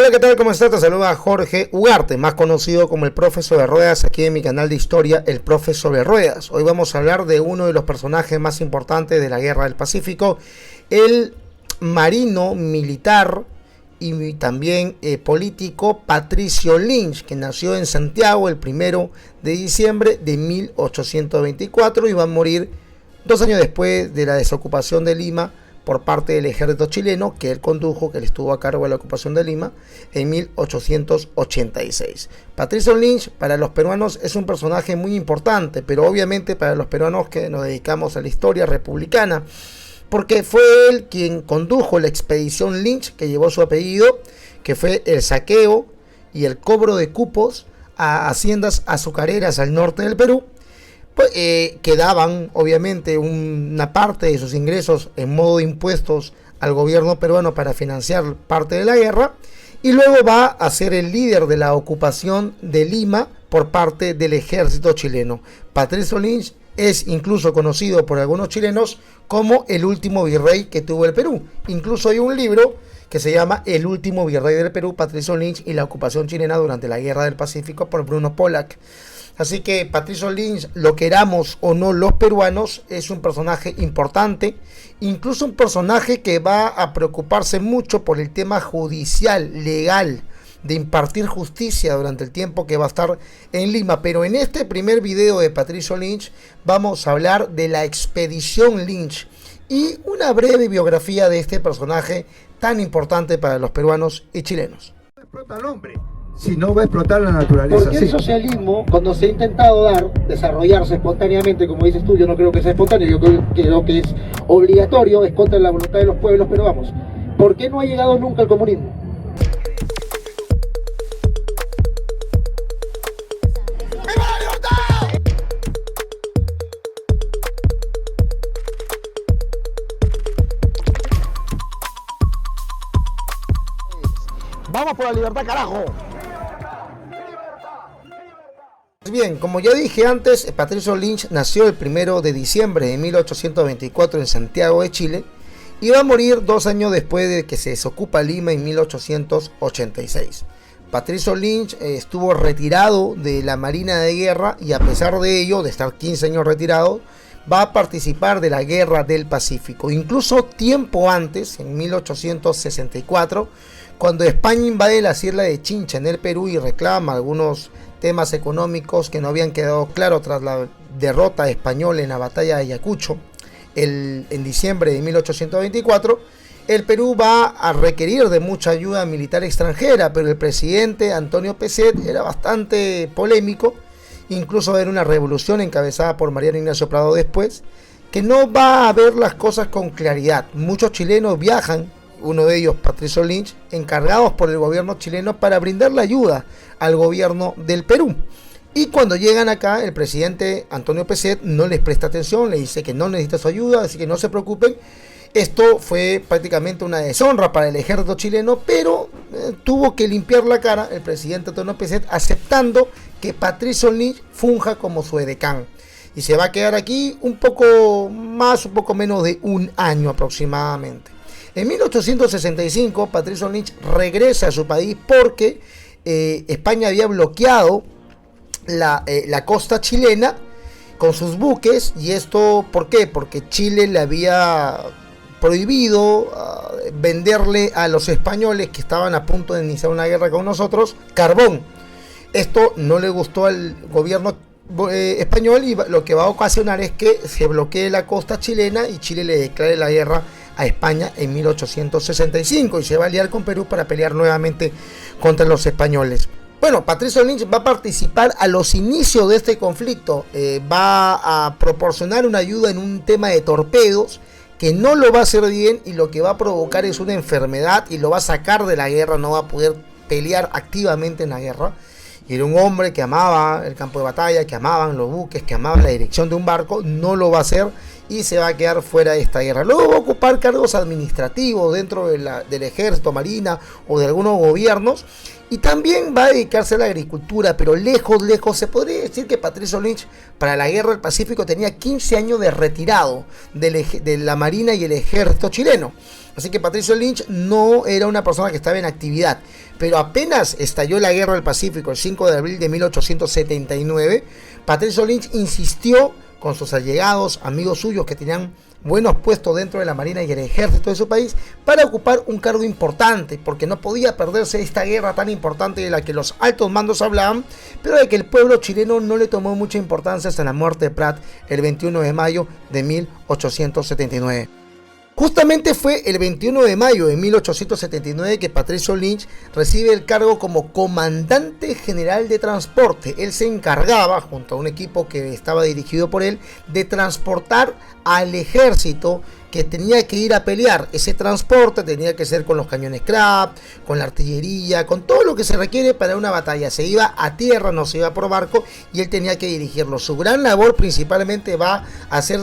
Hola, ¿qué tal? ¿Cómo estás? Te saluda Jorge Ugarte, más conocido como el Profe Sobre Ruedas, aquí en mi canal de historia, el Profe Sobre Ruedas. Hoy vamos a hablar de uno de los personajes más importantes de la Guerra del Pacífico, el marino militar y también político Patricio Lynch, que nació en Santiago el 1 de diciembre de 1824 y va a morir 2 años después de la desocupación de Lima por parte del ejército chileno que él condujo, que él estuvo a cargo de la ocupación de Lima en 1886. Patricio Lynch para los peruanos es un personaje muy importante, pero obviamente para los peruanos que nos dedicamos a la historia republicana, porque fue él quien condujo la expedición Lynch, que llevó su apellido, que fue el saqueo y el cobro de cupos a haciendas azucareras al norte del Perú, que daban obviamente una parte de sus ingresos en modo de impuestos al gobierno peruano para financiar parte de la guerra, y luego va a ser el líder de la ocupación de Lima por parte del ejército chileno. Patricio Lynch es incluso conocido por algunos chilenos como el último virrey que tuvo el Perú. Incluso hay un libro que se llama El último virrey del Perú, Patricio Lynch y la ocupación chilena durante la Guerra del Pacífico, por Bruno Pollack. Así que Patricio Lynch, lo queramos o no los peruanos, es un personaje importante, incluso un personaje que va a preocuparse mucho por el tema judicial, legal, de impartir justicia durante el tiempo que va a estar en Lima. Pero en este primer video de Patricio Lynch vamos a hablar de la expedición Lynch y una breve biografía de este personaje tan importante para los peruanos y chilenos. Explota al hombre, si no va a explotar la naturaleza. Porque el socialismo, cuando se ha intentado desarrollarse espontáneamente, como dices tú, yo no creo que sea espontáneo, yo creo que es obligatorio, es contra la voluntad de los pueblos, pero vamos, ¿por qué no ha llegado nunca el comunismo? ¡Vamos por la libertad, carajo! Bien, como ya dije antes, Patricio Lynch nació el 1 de diciembre de 1824 en Santiago de Chile y va a morir 2 años después de que se desocupa Lima en 1886. Patricio Lynch estuvo retirado de la Marina de Guerra y a pesar de ello, de estar 15 años retirado, va a participar de la Guerra del Pacífico. Incluso tiempo antes, en 1864, cuando España invade las islas de Chincha en el Perú y reclama algunos temas económicos que no habían quedado claros tras la derrota española en la batalla de Ayacucho en diciembre de 1824, el Perú va a requerir de mucha ayuda militar extranjera, pero el presidente Antonio Pezet era bastante polémico, incluso era una revolución encabezada por Mariano Ignacio Prado después, que no va a ver las cosas con claridad. Muchos chilenos viajan, uno de ellos Patricio Lynch, encargados por el gobierno chileno para brindarle ayuda al gobierno del Perú. Y cuando llegan acá, el presidente Antonio Pezet no les presta atención, le dice que no necesita su ayuda, así que no se preocupen. Esto fue prácticamente una deshonra para el ejército chileno, pero tuvo que limpiar la cara el presidente Antonio Pezet aceptando que Patricio Lynch funja como su edecán. Y se va a quedar aquí un poco más, un poco menos de 1 año aproximadamente. En 1865 Patricio Lynch regresa a su país porque España había bloqueado la costa chilena con sus buques. Y esto, ¿por qué? Porque Chile le había prohibido venderle a los españoles que estaban a punto de iniciar una guerra con nosotros carbón. Esto no le gustó al gobierno español y lo que va a ocasionar es que se bloquee la costa chilena y Chile le declare la guerra a España en 1865 y se va a aliar con Perú para pelear nuevamente contra los españoles. Bueno, Patricio Lynch va a participar a los inicios de este conflicto, va a proporcionar una ayuda en un tema de torpedos que no lo va a hacer bien y lo que va a provocar es una enfermedad y lo va a sacar de la guerra, no va a poder pelear activamente en la guerra. Y era un hombre que amaba el campo de batalla, que amaban los buques, que amaba la dirección de un barco, no lo va a hacer y se va a quedar fuera de esta guerra. Luego va a ocupar cargos administrativos dentro del ejército, marina o de algunos gobiernos, y también va a dedicarse a la agricultura, pero lejos. Se podría decir que Patricio Lynch para la guerra del Pacífico tenía 15 años de retirado de la marina y el ejército chileno. Así que Patricio Lynch no era una persona que estaba en actividad. Pero apenas estalló la guerra del Pacífico el 5 de abril de 1879, Patricio Lynch insistió con sus allegados, amigos suyos que tenían buenos puestos dentro de la marina y el ejército de su país, para ocupar un cargo importante, porque no podía perderse esta guerra tan importante de la que los altos mandos hablaban, pero de que el pueblo chileno no le tomó mucha importancia hasta la muerte de Prat el 21 de mayo de 1879. Justamente fue el 21 de mayo de 1879 que Patricio Lynch recibe el cargo como comandante general de transporte. Él se encargaba, junto a un equipo que estaba dirigido por él, de transportar al ejército que tenía que ir a pelear. Ese transporte tenía que ser con los cañones Krupp, con la artillería, con todo lo que se requiere para una batalla. Se iba a tierra, no se iba por barco, y él tenía que dirigirlo. Su gran labor principalmente va a ser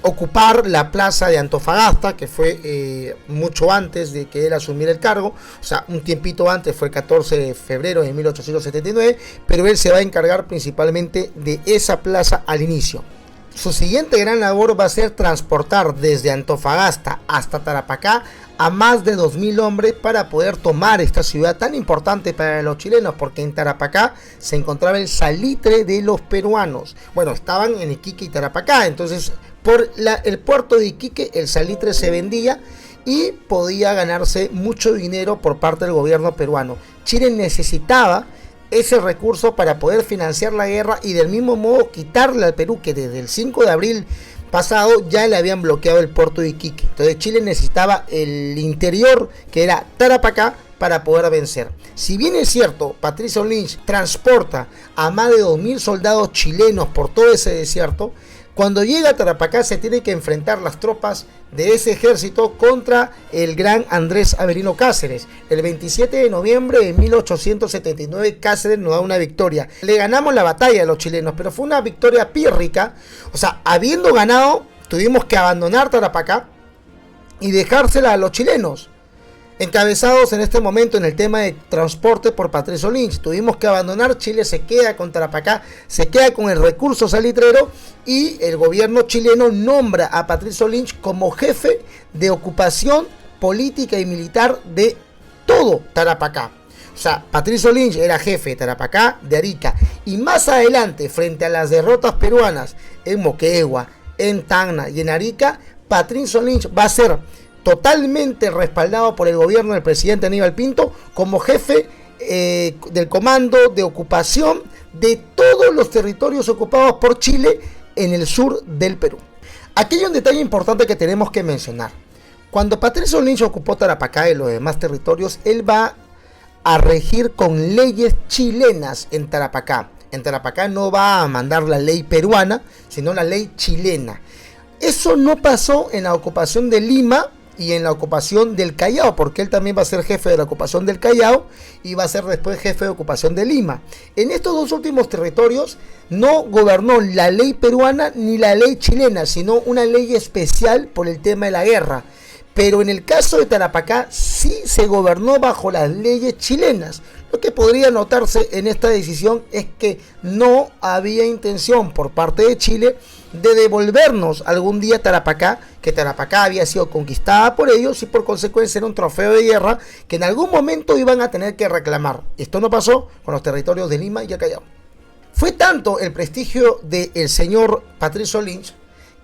ocupar la plaza de Antofagasta, que fue mucho antes de que él asumiera el cargo, o sea, un tiempito antes, fue el 14 de febrero de 1879, pero él se va a encargar principalmente de esa plaza al inicio. Su siguiente gran labor va a ser transportar desde Antofagasta hasta Tarapacá a más de 2.000 hombres para poder tomar esta ciudad tan importante para los chilenos, porque en Tarapacá se encontraba el salitre de los peruanos. Bueno, estaban en Iquique y Tarapacá, entonces por el puerto de Iquique el salitre se vendía y podía ganarse mucho dinero por parte del gobierno peruano. Chile necesitaba ese recurso para poder financiar la guerra y del mismo modo quitarle al Perú, que desde el 5 de abril pasado ya le habían bloqueado el puerto de Iquique. Entonces Chile necesitaba el interior, que era Tarapacá, para poder vencer. Si bien es cierto, Patricio Lynch transporta a más de 2.000 soldados chilenos por todo ese desierto, cuando llega a Tarapacá se tiene que enfrentar las tropas de ese ejército contra el gran Andrés Avelino Cáceres. El 27 de noviembre de 1879 Cáceres nos da una victoria. Le ganamos la batalla a los chilenos, pero fue una victoria pírrica. O sea, habiendo ganado, tuvimos que abandonar Tarapacá y dejársela a los chilenos, encabezados en este momento en el tema de transporte por Patricio Lynch. Tuvimos que abandonar. Chile se queda con Tarapacá, se queda con el recurso salitrero, y el gobierno chileno nombra a Patricio Lynch como jefe de ocupación política y militar de todo Tarapacá. O sea, Patricio Lynch era jefe de Tarapacá, de Arica, y más adelante, frente a las derrotas peruanas en Moquegua, en Tacna y en Arica, Patricio Lynch va a ser totalmente respaldado por el gobierno del presidente Aníbal Pinto como jefe del comando de ocupación de todos los territorios ocupados por Chile en el sur del Perú. Aquí hay un detalle importante que tenemos que mencionar. Cuando Patricio Lynch ocupó Tarapacá y los demás territorios, él va a regir con leyes chilenas en Tarapacá. En Tarapacá no va a mandar la ley peruana, sino la ley chilena. Eso no pasó en la ocupación de Lima y en la ocupación del Callao, porque él también va a ser jefe de la ocupación del Callao y va a ser después jefe de ocupación de Lima. En estos dos últimos territorios no gobernó la ley peruana ni la ley chilena, sino una ley especial por el tema de la guerra. Pero en el caso de Tarapacá sí se gobernó bajo las leyes chilenas. Lo que podría notarse en esta decisión es que no había intención por parte de Chile de devolvernos algún día Tarapacá, que Tarapacá había sido conquistada por ellos y por consecuencia era un trofeo de guerra que en algún momento iban a tener que reclamar. Esto no pasó con los territorios de Lima y el Callao. Fue tanto el prestigio del señor Patricio Lynch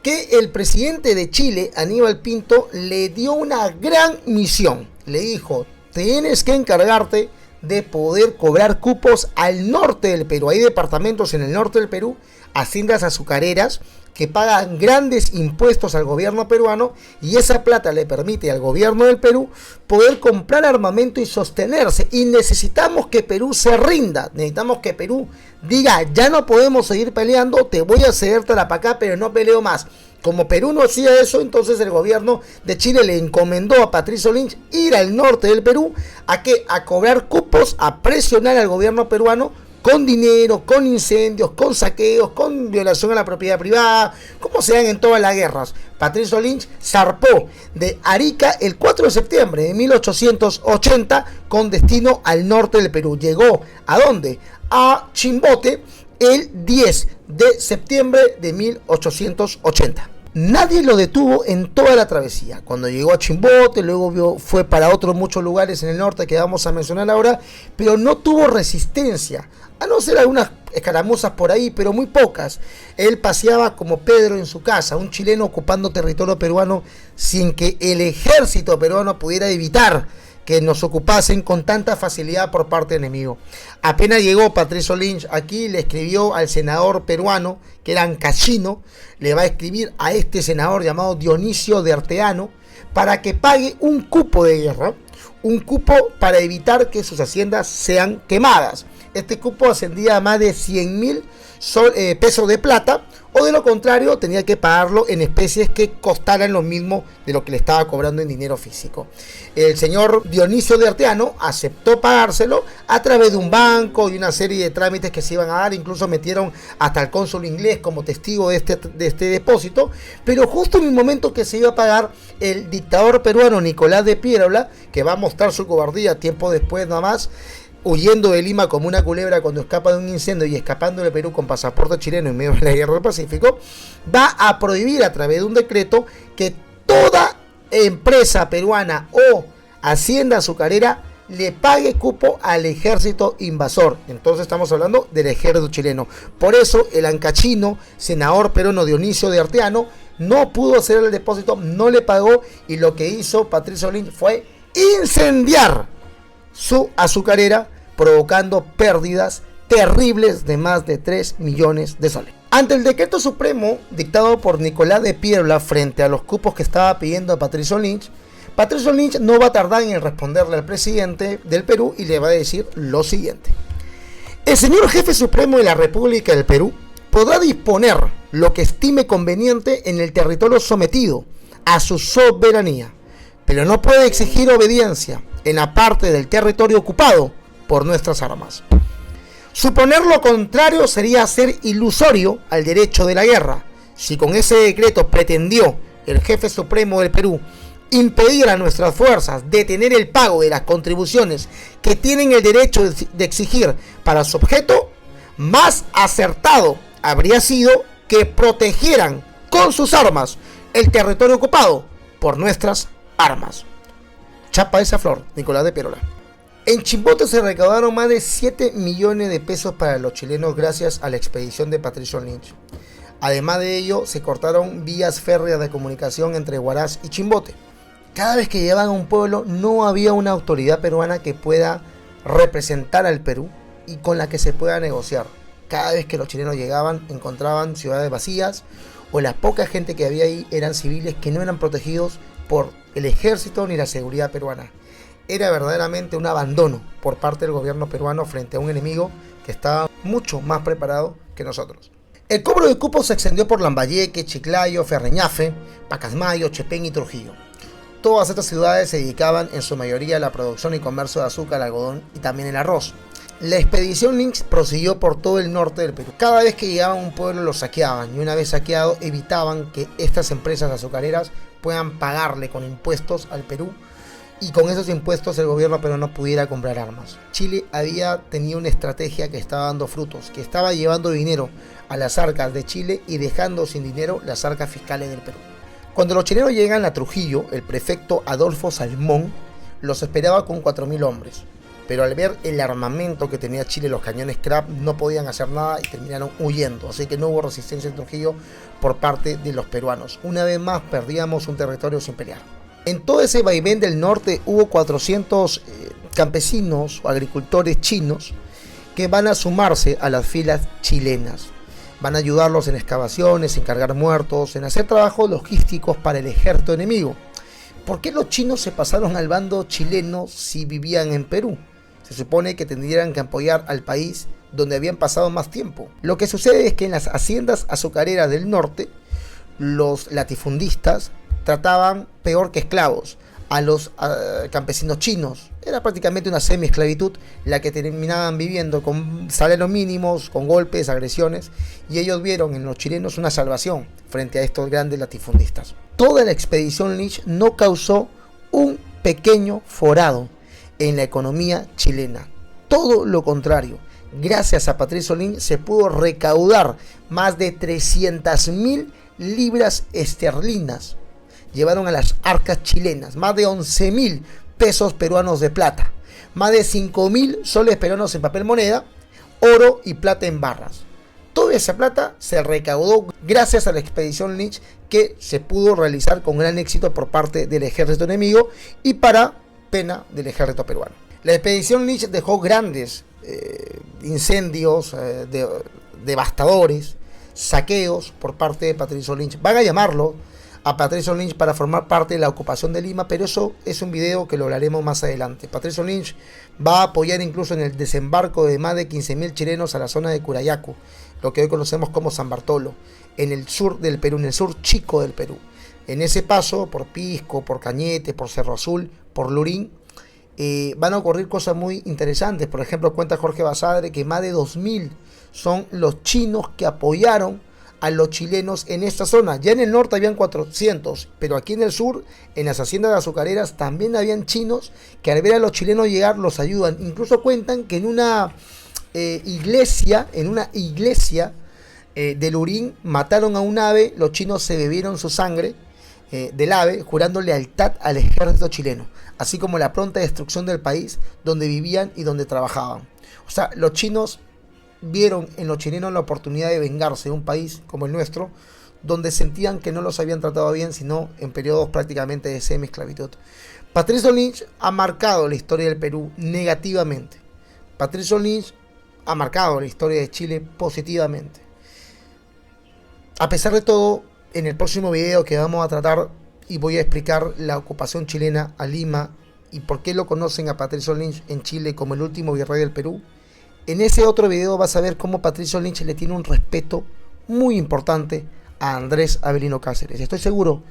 que el presidente de Chile, Aníbal Pinto, le dio una gran misión. Le dijo: tienes que encargarte de poder cobrar cupos al norte del Perú. Hay departamentos en el norte del Perú, haciendas azucareras, que pagan grandes impuestos al gobierno peruano, y esa plata le permite al gobierno del Perú poder comprar armamento y sostenerse. Y necesitamos que Perú se rinda, necesitamos que Perú diga: ya no podemos seguir peleando, te voy a ceder Tarapacá, pero no peleo más. Como Perú no hacía eso, entonces el gobierno de Chile le encomendó a Patricio Lynch ir al norte del Perú a cobrar cupos, a presionar al gobierno peruano con dinero, con incendios, con saqueos, con violación a la propiedad privada, como se dan en todas las guerras. Patricio Lynch zarpó de Arica el 4 de septiembre de 1880 con destino al norte del Perú. Llegó ¿a dónde? A Chimbote el 10 de septiembre de 1880. Nadie lo detuvo en toda la travesía. Cuando llegó a Chimbote, luego fue para otros muchos lugares en el norte que vamos a mencionar ahora, pero no tuvo resistencia, a no ser algunas escaramuzas por ahí, pero muy pocas. Él paseaba como Pedro en su casa, un chileno ocupando territorio peruano sin que el ejército peruano pudiera evitar que nos ocupasen con tanta facilidad por parte del enemigo. Apenas llegó Patricio Lynch aquí, le escribió al senador peruano, que era Ancachino, le va a escribir a este senador llamado Dionisio de Arteano, para que pague un cupo de guerra, un cupo para evitar que sus haciendas sean quemadas. Este cupo ascendía a más de 100.000 pesos de plata, o de lo contrario tenía que pagarlo en especies que costaran lo mismo de lo que le estaba cobrando en dinero físico. El señor Dionisio de Arteano aceptó pagárselo a través de un banco y una serie de trámites que se iban a dar. Incluso metieron hasta el cónsul inglés como testigo de este depósito, pero justo en el momento que se iba a pagar, el dictador peruano Nicolás de Piérola, que va a mostrar su cobardía tiempo después nada más, huyendo de Lima como una culebra cuando escapa de un incendio y escapando de Perú con pasaporte chileno en medio de la guerra del Pacífico, va a prohibir a través de un decreto que toda empresa peruana o hacienda azucarera le pague cupo al ejército invasor. Entonces estamos hablando del ejército chileno. Por eso el ancachino, senador peruano Dionisio de Arteano, no pudo hacer el depósito, no le pagó, y lo que hizo Patricio Lynch fue incendiar su azucarera, provocando pérdidas terribles de más de 3 millones de soles. Ante el decreto supremo dictado por Nicolás de Piérola frente a los cupos que estaba pidiendo a Patricio Lynch no va a tardar en responderle al presidente del Perú y le va a decir lo siguiente: el señor jefe supremo de la República del Perú podrá disponer lo que estime conveniente en el territorio sometido a su soberanía, pero no puede exigir obediencia en la parte del territorio ocupado por nuestras armas. Suponer lo contrario sería ser ilusorio al derecho de la guerra. Si con ese decreto pretendió el jefe supremo del Perú impedir a nuestras fuerzas detener el pago de las contribuciones que tienen el derecho de exigir para su objeto, más acertado habría sido que protegieran con sus armas el territorio ocupado por nuestras armas. Chapa esa flor, Nicolás de Piérola. En Chimbote se recaudaron más de 7 millones de pesos para los chilenos gracias a la expedición de Patricio Lynch. Además de ello, se cortaron vías férreas de comunicación entre Huaraz y Chimbote. Cada vez que llegaban a un pueblo no había una autoridad peruana que pueda representar al Perú y con la que se pueda negociar. Cada vez que los chilenos llegaban encontraban ciudades vacías, o la poca gente que había ahí eran civiles que no eran protegidos por el ejército ni la seguridad peruana. Era verdaderamente un abandono por parte del gobierno peruano frente a un enemigo que estaba mucho más preparado que nosotros. El cobro de cupos se extendió por Lambayeque, Chiclayo, Ferreñafe, Pacasmayo, Chepén y Trujillo. Todas estas ciudades se dedicaban en su mayoría a la producción y comercio de azúcar, algodón y también el arroz. La expedición Lynch prosiguió por todo el norte del Perú. Cada vez que llegaban a un pueblo lo saqueaban, y una vez saqueado evitaban que estas empresas azucareras puedan pagarle con impuestos al Perú, y con esos impuestos el gobierno peruano pudiera comprar armas. Chile había tenido una estrategia que estaba dando frutos, que estaba llevando dinero a las arcas de Chile y dejando sin dinero las arcas fiscales del Perú. Cuando los chilenos llegan a Trujillo, el prefecto Adolfo Salmón los esperaba con 4.000 hombres. Pero al ver el armamento que tenía Chile, los cañones Krab, no podían hacer nada y terminaron huyendo. Así que no hubo resistencia en Trujillo por parte de los peruanos. Una vez más perdíamos un territorio sin pelear. En todo ese vaivén del norte hubo 400 campesinos o agricultores chinos que van a sumarse a las filas chilenas. Van a ayudarlos en excavaciones, en cargar muertos, en hacer trabajos logísticos para el ejército enemigo. ¿Por qué los chinos se pasaron al bando chileno si vivían en Perú? Se supone que tendrían que apoyar al país donde habían pasado más tiempo. Lo que sucede es que en las haciendas azucareras del norte, los latifundistas trataban peor que esclavos a los campesinos chinos. Era prácticamente una semi-esclavitud la que terminaban viviendo con salarios mínimos, con golpes, agresiones, y ellos vieron en los chilenos una salvación frente a estos grandes latifundistas. Toda la expedición Lynch no causó un pequeño forado en la economía chilena. Todo lo contrario. Gracias a Patricio Lynch se pudo recaudar más de 300.000 libras esterlinas. Llevaron a las arcas chilenas más de 11.000 pesos peruanos de plata, más de 5.000 soles peruanos en papel moneda, oro y plata en barras. Toda esa plata se recaudó gracias a la expedición Lynch, que se pudo realizar con gran éxito por parte del ejército enemigo y para pena del ejército peruano. La expedición Lynch dejó grandes incendios devastadores, saqueos por parte de Patricio Lynch. Van a llamarlo a Patricio Lynch para formar parte de la ocupación de Lima, pero eso es un video que lo hablaremos más adelante. Patricio Lynch va a apoyar incluso en el desembarco de más de 15.000 chilenos a la zona de Curayaco, lo que hoy conocemos como San Bartolo, en el sur del Perú, en el sur chico del Perú. En ese paso por Pisco, por Cañete, por Cerro Azul, por Lurín, van a ocurrir cosas muy interesantes. Por ejemplo, cuenta Jorge Basadre que más de 2.000 son los chinos que apoyaron a los chilenos en esta zona. Ya en el norte habían 400, pero aquí en el sur, en las haciendas azucareras, también habían chinos que al ver a los chilenos llegar los ayudan. Incluso cuentan que en una iglesia de Lurín mataron a un ave, los chinos se bebieron su sangre del ave, jurando lealtad al ejército chileno, así como la pronta destrucción del país donde vivían y donde trabajaban. O sea, los chinos vieron en los chilenos la oportunidad de vengarse de un país como el nuestro, donde sentían que no los habían tratado bien, sino en periodos prácticamente de semi-esclavitud. Patricio Lynch ha marcado la historia del Perú negativamente. Patricio Lynch ha marcado la historia de Chile positivamente. A pesar de todo, en el próximo video que vamos a tratar y voy a explicar la ocupación chilena a Lima y por qué lo conocen a Patricio Lynch en Chile como el último virrey del Perú. En ese otro video vas a ver cómo Patricio Lynch le tiene un respeto muy importante a Andrés Avelino Cáceres. Estoy seguro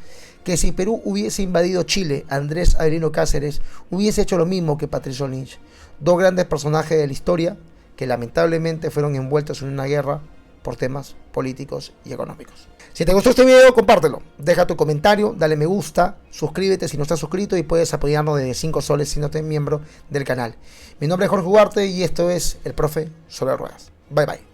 que si Perú hubiese invadido Chile, Andrés Avelino Cáceres hubiese hecho lo mismo que Patricio Lynch. Dos grandes personajes de la historia que lamentablemente fueron envueltos en una guerra por temas políticos y económicos. Si te gustó este video, compártelo, deja tu comentario, dale me gusta, suscríbete si no estás suscrito y puedes apoyarnos desde 5 soles si no eres miembro del canal. Mi nombre es Jorge Ugarte y esto es El Profe sobre Ruedas. Bye bye.